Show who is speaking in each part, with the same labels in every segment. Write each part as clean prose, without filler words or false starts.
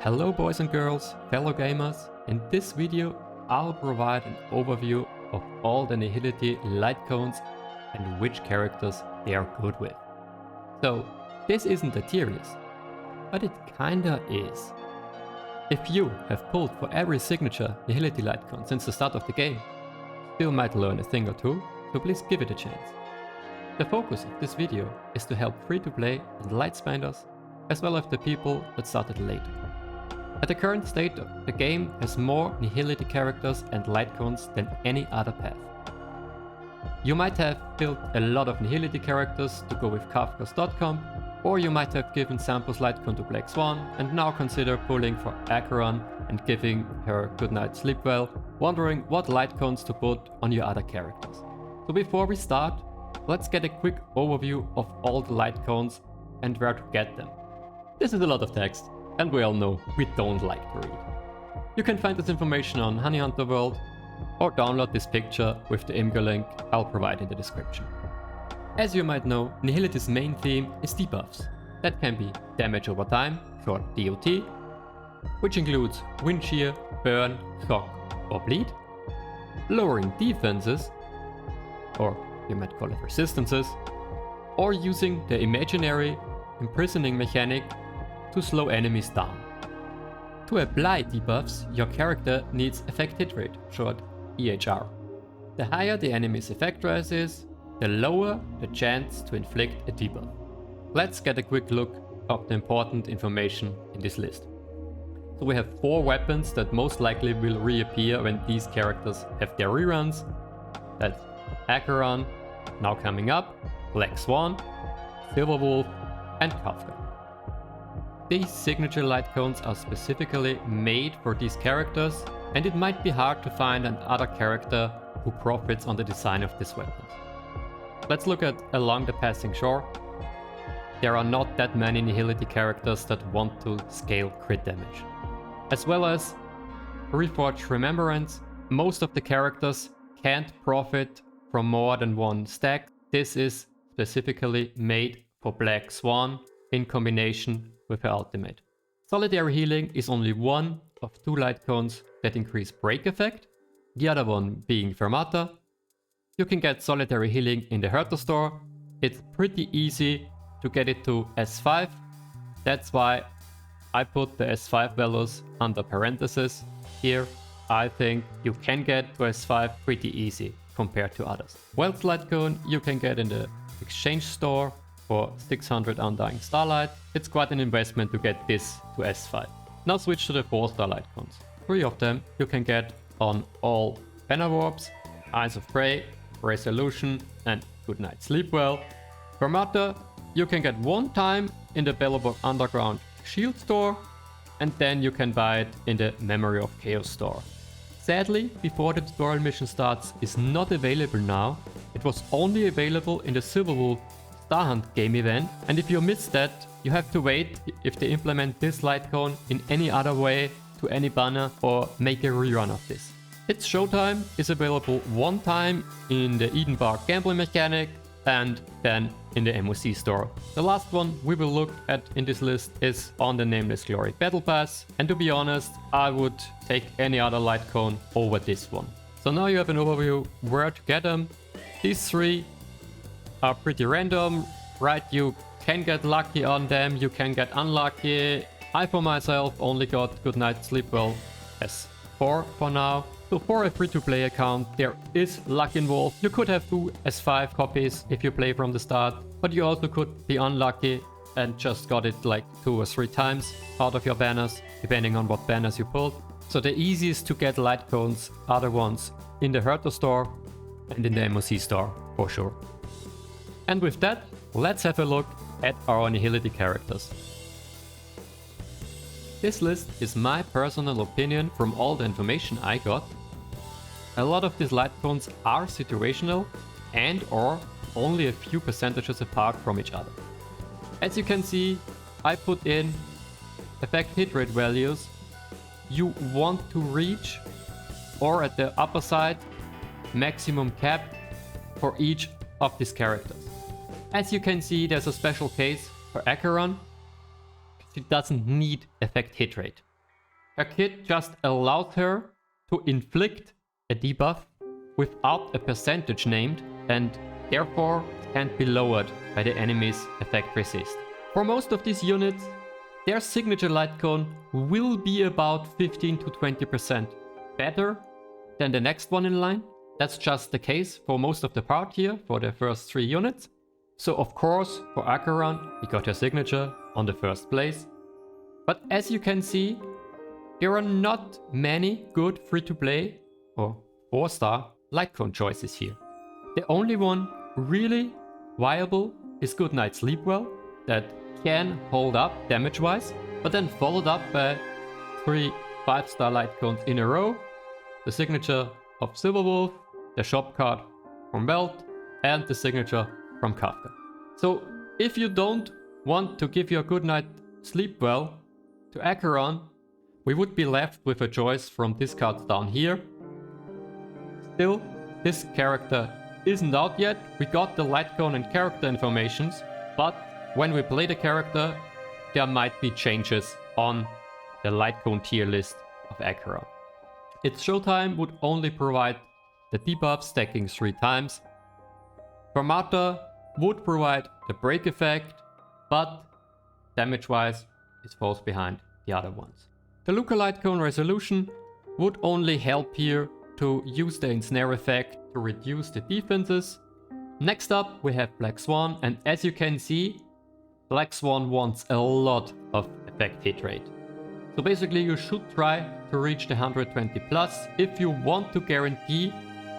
Speaker 1: Hello boys and girls, fellow gamers. In this video I'll provide an overview of all the Nihility Light Cones and which characters they are good with. So this isn't a tier list, but it kinda is. If you have pulled for every signature Nihility Light Cone since the start of the game, still might learn a thing or two, so please give it a chance. The focus of this video is to help free-to-play and light spenders, as well as the people that started later. At the current state, the game has more Nihility characters and light cones than any other path. You might have built a lot of Nihility characters to go with Kafka's.com, or you might have given Sampo's light cone to Black Swan and now consider pulling for Acheron and giving her good night sleep well, wondering what light cones to put on your other characters. So before we start, let's get a quick overview of all the light cones and where to get them. This is a lot of text, and we all know we don't like to read. You can find this information on Honey Hunter World, or download this picture with the Imgur link I'll provide in the description. As you might know, Nihility's main theme is debuffs. That can be damage over time, short DOT, which includes wind shear, burn, shock or bleed, lowering defenses, or you might call it resistances, or using the imaginary imprisoning mechanic to slow enemies down. To apply debuffs, your character needs effect hit rate, short EHR. The higher the enemy's effect res is, the lower the chance to inflict a debuff. Let's get a quick look of the important information in this list. So we have 4 weapons that most likely will reappear when these characters have their reruns. That's Acheron, now coming up, Black Swan, Silver Wolf and Kafka. These signature light cones are specifically made for these characters, and it might be hard to find another character who profits on the design of these weapons. Let's look at along the passing shore. There are not that many Nihility characters that want to scale crit damage. As well as Reforged Remembrance, most of the characters can't profit from more than one stack. This is specifically made for Black Swan in combination with her ultimate. Solitary healing is only one of 2 light cones that increase break effect, the other one being Fermata. You can get solitary healing in the Herter store. It's pretty easy to get it to S5. That's why I put the S5 values under parentheses here. I think you can get to S5 pretty easy compared to others. Welt's light cone you can get in the exchange store for 600 Undying Starlight. It's quite an investment to get this to S5. Now switch to the 4-star light cones. 3 of them you can get on all banner warps, Eyes of Prey, Resolution and Good Night Sleep Well. Fermata you can get 1 time in the Belobog Underground Shield store, and then you can buy it in the Memory of Chaos store. Sadly, before the tutorial mission starts, is not available now. It was only available in the Silver Wolf Star Hunt game event, and if you missed that, you have to wait if they implement this light cone in any other way to any banner or make a rerun of this. Its Showtime is available 1 time in the Eden Bark gambling mechanic and then in the MOC store. The last one we will look at in this list is on the Nameless Glory Battle Pass, and to be honest, I would take any other light cone over this one. So now you have an overview where to get them. These 3 are pretty random, right? You can get lucky on them, you can get unlucky. I for myself only got Good Night Sleep Well S4 for now. So for a free-to-play account, there is luck involved. You could have 2 S5 copies if you play from the start, but you also could be unlucky and just got it like 2 or 3 times out of your banners, depending on what banners you pulled. So the easiest to get light cones are the ones in the Herter store and in the MOC store for sure. And with that, let's have a look at our Nihility characters. This list is my personal opinion from all the information I got. A lot of these light cones are situational and or only a few percentages apart from each other. As you can see, I put in effect hit rate values you want to reach, or at the upper side, maximum cap for each of these characters. As you can see, there's a special case for Acheron. She doesn't need effect hit rate. Her kit just allows her to inflict a debuff without a percentage named, and therefore can't be lowered by the enemy's effect resist. For most of these units, their signature light cone will be about 15 to 20% better than the next one in line. That's just the case for most of the part here, for the first 3 units. So of course, for Acheron, we got her signature on the first place. But as you can see, there are not many good free-to-play or 4-star light cone choices here. The only one really viable is Goodnight Sleepwell, that can hold up damage-wise, but then followed up by 3 5-star light cones in a row, the signature of Silverwolf, the shop card from Welt, and the signature from Kafka. So if you don't want to give your Goodnight Sleepwell to Acheron, we would be left with a choice from these cards down here. Still, this character isn't out yet. We got the light cone and character informations, but when we play the character, there might be changes on the Lightcone Tierlist of Acheron. Its Showtime would only provide the debuff stacking 3 times. Fermata would provide the break effect, but damage-wise it falls behind the other ones. The Luka Lightcone Resolution would only help here to use the ensnare effect to reduce the defenses. Next up we have Black Swan, and as you can see, Black Swan wants a lot of effect hit rate. So basically you should try to reach the 120 plus if you want to guarantee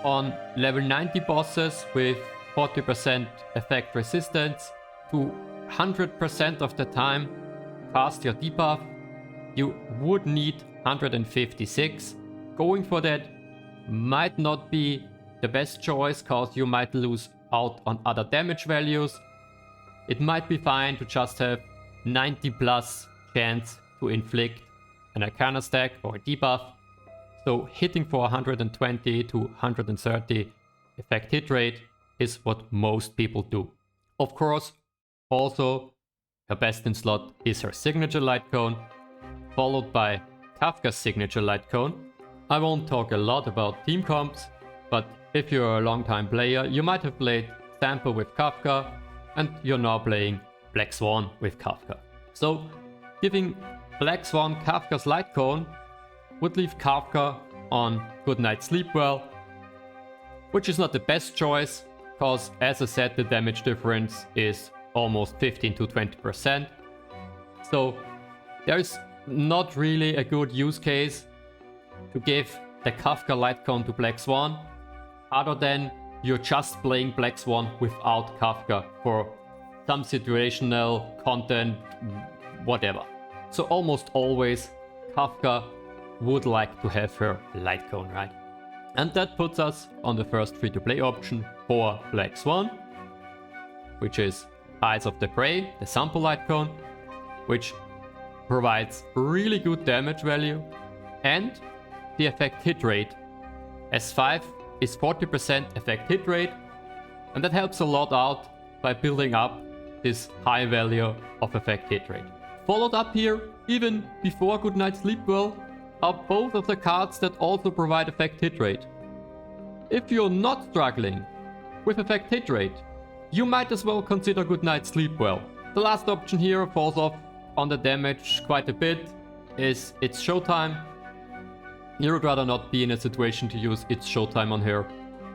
Speaker 1: on level 90 bosses with 40% effect resistance to 100% of the time cast your debuff. You would need 156. Going for that might not be the best choice, cause you might lose out on other damage values. It might be fine to just have 90 plus chance to inflict an Arcana stack or a debuff. So hitting for 120 to 130 effect hit rate is what most people do. Of course, also her best in slot is her signature light cone, followed by Kafka's signature light cone. I won't talk a lot about team comps, but if you're a long time player, you might have played Sampo with Kafka, and you're now playing Black Swan with Kafka. So giving Black Swan Kafka's light cone would leave Kafka on Goodnight Sleepwell, which is not the best choice, cause as I said, the damage difference is almost 15 to 20%. So there's not really a good use case to give the Kafka light cone to Black Swan, other than you're just playing Black Swan without Kafka for some situational content, whatever. So almost always Kafka would like to have her light cone, right? And that puts us on the first free-to-play option for Black Swan, which is Eyes of the Prey, the Sampo light cone, which provides really good damage value, and the effect hit rate. S5 is 40% effect hit rate, and that helps a lot out by building up this high value of effect hit rate. Followed up here, even before Goodnight Sleepwell, are both of the cards that also provide effect hit rate. If you're not struggling with effect hit rate, you might as well consider Goodnight Sleepwell. The last option here falls off on the damage quite a bit, is its Showtime. You would rather not be in a situation to use its Showtime on her.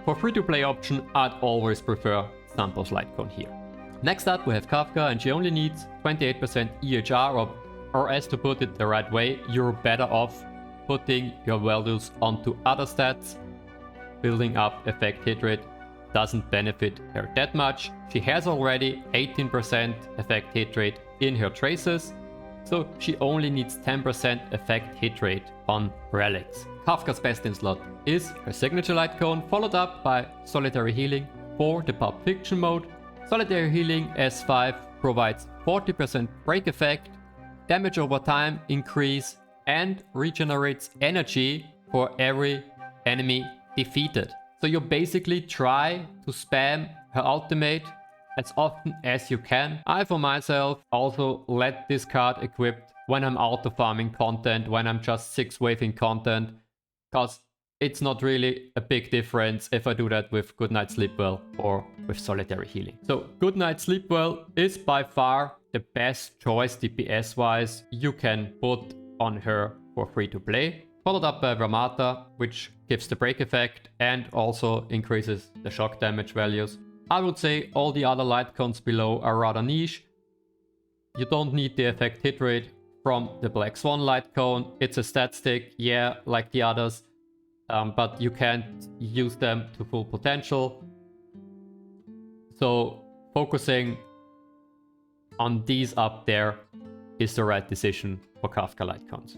Speaker 1: For free-to-play option, I'd always prefer Sampo's Lightcone here. Next up we have Kafka, and she only needs 28% EHR, or as to put it the right way, you're better off putting your values onto other stats. Building up effect hit rate doesn't benefit her that much. She has already 18% effect hit rate in her traces, so she only needs 10% effect hit rate on relics. Kafka's best in slot is her signature light cone, followed up by Solitary Healing for the Pulp Fiction mode. Solitary Healing S5 provides 40% break effect, damage over time increase, and regenerates energy for every enemy defeated. So you basically try to spam her ultimate as often as you can. I, for myself, also let this card equipped when I'm auto farming content, when I'm just 6-waving content, because it's not really a big difference if I do that with Goodnight Sleepwell or with Solitary Healing. So Goodnight Sleepwell is by far the best choice DPS wise you can put on her for free to play. Followed up by Fermata, which gives the break effect and also increases the shock damage values. I would say all the other light cones below are rather niche. You don't need the effect hit rate from the Black Swan light cone. It's a stat stick, yeah, like the others, but you can't use them to full potential. So focusing on these up there is the right decision for Kafka light cones.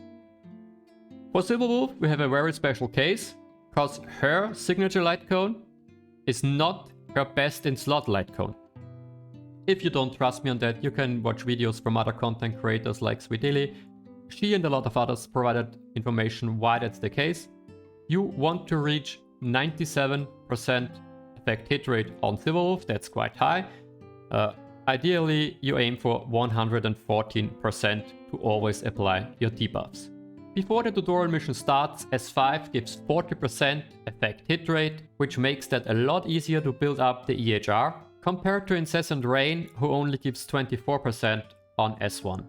Speaker 1: For Silverwolf, we have a very special case, because her signature light cone is not her best in slot light cone. If you don't trust me on that, you can watch videos from other content creators like Sweetily. She and a lot of others provided information why that's the case. You want to reach 97% effect hit rate on Silverwolf, that's quite high. Ideally, you aim for 114% to always apply your debuffs. Before the tutorial mission starts, S5 gives 40% effect hit rate, which makes that a lot easier to build up the EHR, compared to Incessant Rain, who only gives 24% on S1.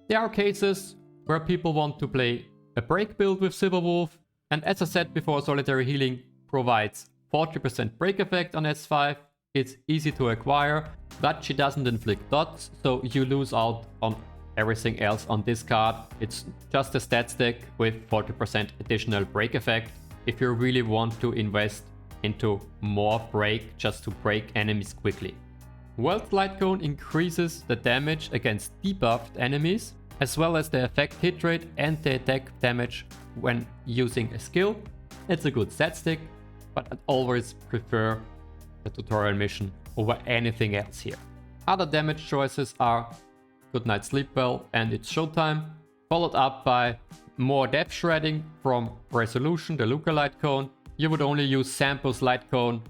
Speaker 1: There are cases where people want to play a break build with Silverwolf, and as I said before, Solitary Healing provides 40% break effect on S5. It's easy to acquire, but she doesn't inflict dots, so you lose out on everything else on this card. It's just a stat stick with 40% additional break effect if you really want to invest into more break just to break enemies quickly. Welt light cone increases the damage against debuffed enemies, as well as the effect hit rate and the attack damage when using a skill. It's a good stat stick, but I'd always prefer the tutorial mission over anything else here. Other damage choices are Goodnight Sleepwell and its Showtime, followed up by more depth shredding from Resolution, the Luka light cone. You would only use Sampo's light cone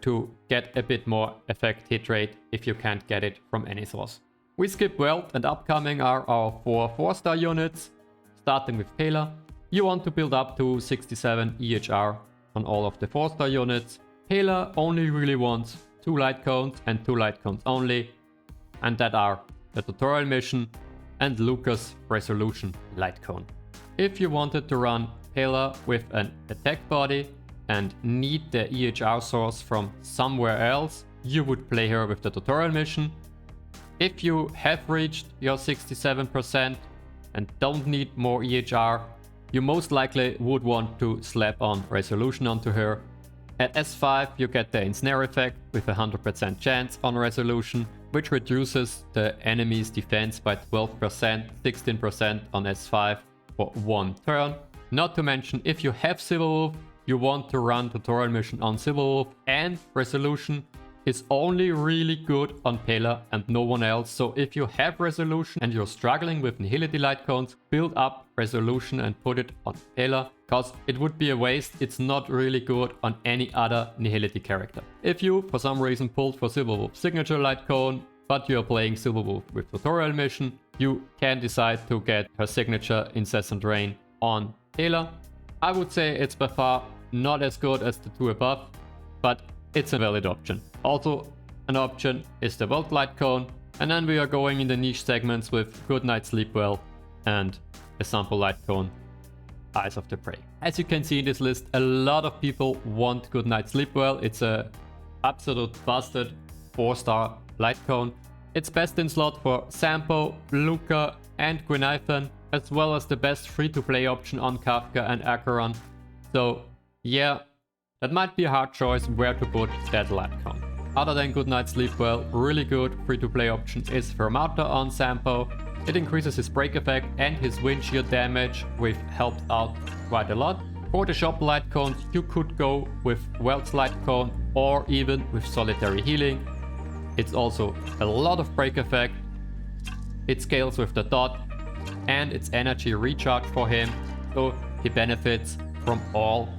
Speaker 1: to get a bit more effect hit rate if you can't get it from any source. We skip Welt, and upcoming are our 4 4-star units, starting with Pela. You want to build up to 67 EHR on all of the 4-star units. Pela only really wants 2 light cones and 2 light cones only, and that are the tutorial mission and Luka's Resolution light cone. If you wanted to run Pela with an attack body and need the EHR source from somewhere else, you would play her with the tutorial mission. If you have reached your 67% and don't need more EHR, you most likely would want to slap on Resolution onto her. At S5 you get the Ensnare effect with a 100% chance on Resolution, which reduces the enemy's defense by 12%, 16% on S5 for 1 turn. Not to mention, if you have Silverwolf, you want to run tutorial mission on Silverwolf, and Resolution is only really good on Pela and no one else. So if you have Resolution and you're struggling with Nihility Light Cones, build up Resolution and put it on Pela, because it would be a waste. It's not really good on any other Nihility character. If you, for some reason, pulled for Silverwolf Signature Light Cone, but you are playing Silverwolf with tutorial mission, you can decide to get her signature Incessant Rain on Pela. I would say it's by far not as good as the 2 above, but it's a valid option. Also, an option is the Welt Light Cone, and then we are going in the niche segments with Goodnight Sleepwell and a Sampo Light Cone, Eyes of the Prey. As you can see in this list, a lot of people want Goodnight Sleepwell. It's a absolute busted 4-star light cone. It's best in slot for Sampo, Luka and Guinaifen, as well as the best free-to-play option on Kafka and Acheron. So yeah, that might be a hard choice where to put that light cone. Other than Goodnight Sleepwell, really good free-to-play option is Fermata on Sampo. It increases his break effect and his windshield damage, which helped out quite a lot. For the shop light cones, you could go with Welt's light cone or even with Solitary Healing. It's also a lot of break effect. It scales with the dot and it's energy recharge for him, so he benefits from all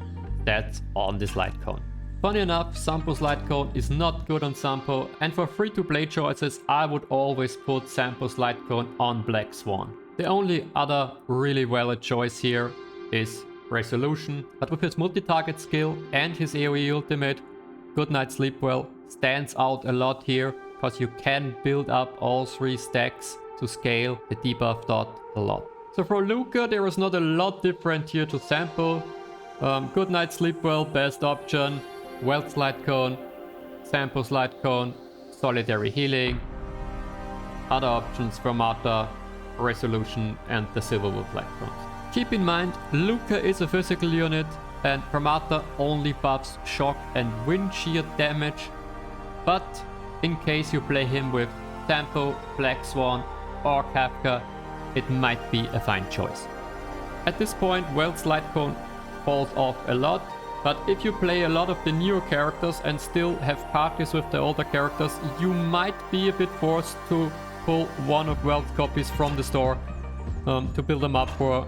Speaker 1: stats on this light cone. Funny enough, Sampo's Light Cone is not good on Sampo, and for free-to-play choices I would always put Sampo's Light Cone on Black Swan. The only other really valid choice here is Resolution, but with his multi-target skill and his AoE ultimate, Goodnight Sleepwell stands out a lot here, because you can build up all 3 stacks to scale the debuff dot a lot. So for Luka, there is not a lot different here to Sampo. Goodnight Sleepwell, best option. Welt's Light Cone, Sampo's Light Cone, Solitary Healing. Other options, Fermata, Resolution, and the Silverwood Light Cones. Keep in mind, Luka is a physical unit, and Fermata only buffs shock and wind shear damage. But in case you play him with Sampo, Black Swan, or Kafka, it might be a fine choice. At this point, Welt's Light Cone falls off a lot, but if you play a lot of the newer characters and still have parties with the older characters, you might be a bit forced to pull one of Welt's copies from the store to build them up for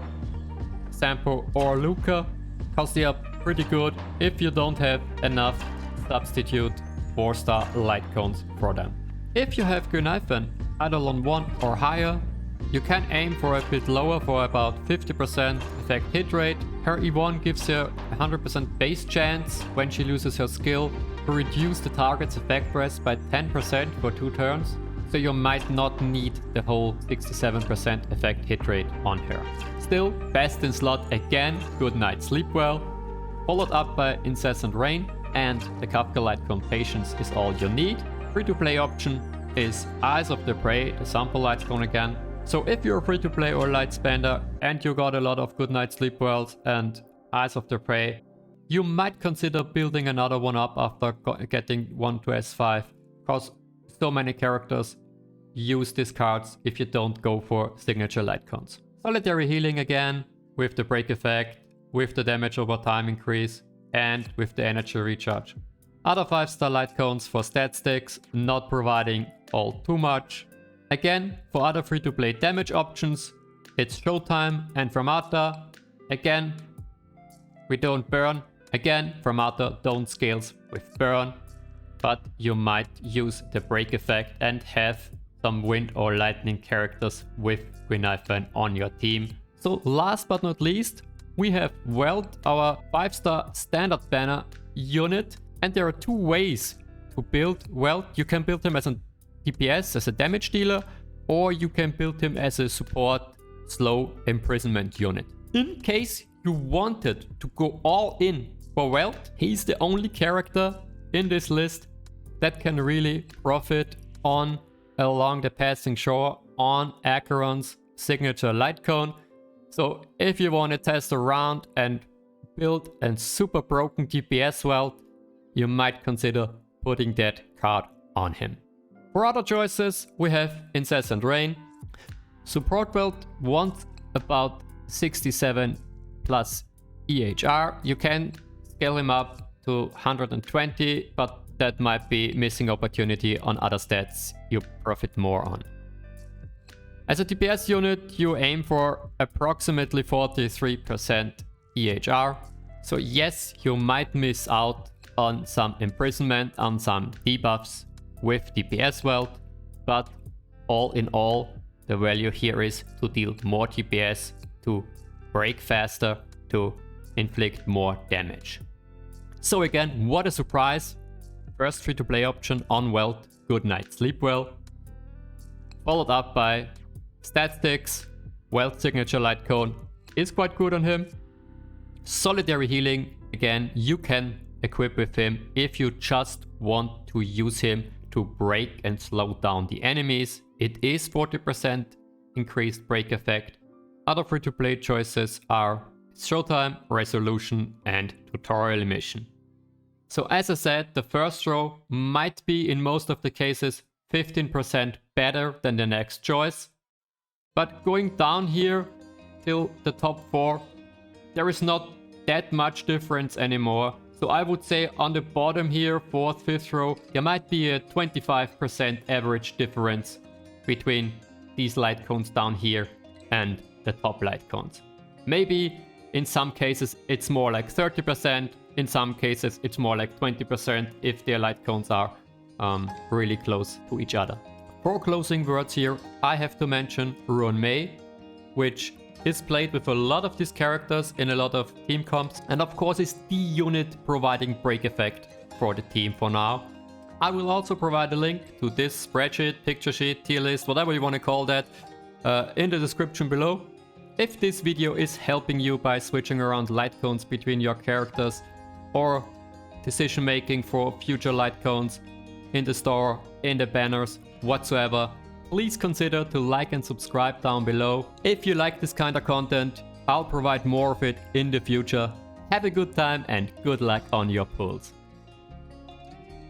Speaker 1: Sampo or Luka, because they are pretty good if you don't have enough substitute 4-star light cones for them. If you have Guinaifen Eidolon 1 or higher, you can aim for a bit lower for about 50% effect hit rate. Her E1 gives her 100% base chance when she loses her skill to reduce the target's effect rest by 10% for 2 turns, so you might not need the whole 67% effect hit rate on her. Still, best in slot again, Goodnight Sleepwell, followed up by Incessant Rain, and the Kafka Light Cone Patience is all you need. Free-to-play option is Eyes of the Prey, the Sampo Light Cone again. So if you're free-to-play or light spender and you got a lot of Goodnight Sleepwells and Eyes of the Prey, you might consider building another one up after getting 1 to S5, because so many characters use these cards if you don't go for signature light cones. Solitary Healing again, with the break effect, with the damage over time increase, and with the energy recharge. Other 5-star light cones for stat sticks, not providing all too much. Again, for other free-to-play damage options, it's Showtime and Fermata. Again, we don't burn. Again, Fermata don't scales with burn, but you might use the break effect and have some wind or lightning characters with Guinaifen on your team. So last but not least, we have Welt, our 5-star standard banner unit, and there are 2 ways to build Welt. You can build him as a DPS, as a damage dealer, or you can build him as a support slow imprisonment unit. In case you wanted to go all in for Welt, he's the only character in this list that can really profit on Along the Passing Shore on Acheron's signature light cone. So if you want to test around and build a super broken DPS Welt, you might consider putting that card on him. For other choices, we have Incessant Rain. Support Welt wants about 67 plus EHR. You can scale him up to 120, but that might be missing opportunity on other stats you profit more on. As a DPS unit, you aim for approximately 43% EHR. So yes, you might miss out on some imprisonment, on some debuffs with DPS Welt, but all in all, the value here is to deal more DPS, to break faster, to inflict more damage. So again, what a surprise. First free-to-play option on Welt, Goodnight Sleepwell, followed up by Statsticks. Welt signature light cone is quite good on him. Solitary Healing, again, you can equip with him if you just want to use him to break and slow down the enemies. It is 40% increased break effect. Other free-to-play choices are Showtime, Resolution, and Tutorial Mission. So as I said, the first row might be in most of the cases 15% better than the next choice. But going down here till the top 4, there is not that much difference anymore. So I would say on the bottom here, 4th, 5th row, there might be a 25% average difference between these light cones down here and the top light cones. Maybe In some cases it's more like 30%, in some cases it's more like 20% if their light cones are really close to each other. For closing words here, I have to mention Ruan Mei, which is played with a lot of these characters in a lot of team comps, and of course is the unit providing break effect for the team for now. I will also provide a link to this spreadsheet, picture sheet, tier list, whatever you want to call that, in the description below. If this video is helping you by switching around light cones between your characters or decision making for future light cones in the store, in the banners, whatsoever, please consider to like and subscribe down below. If you like this kind of content, I'll provide more of it in the future. Have a good time and good luck on your pulls.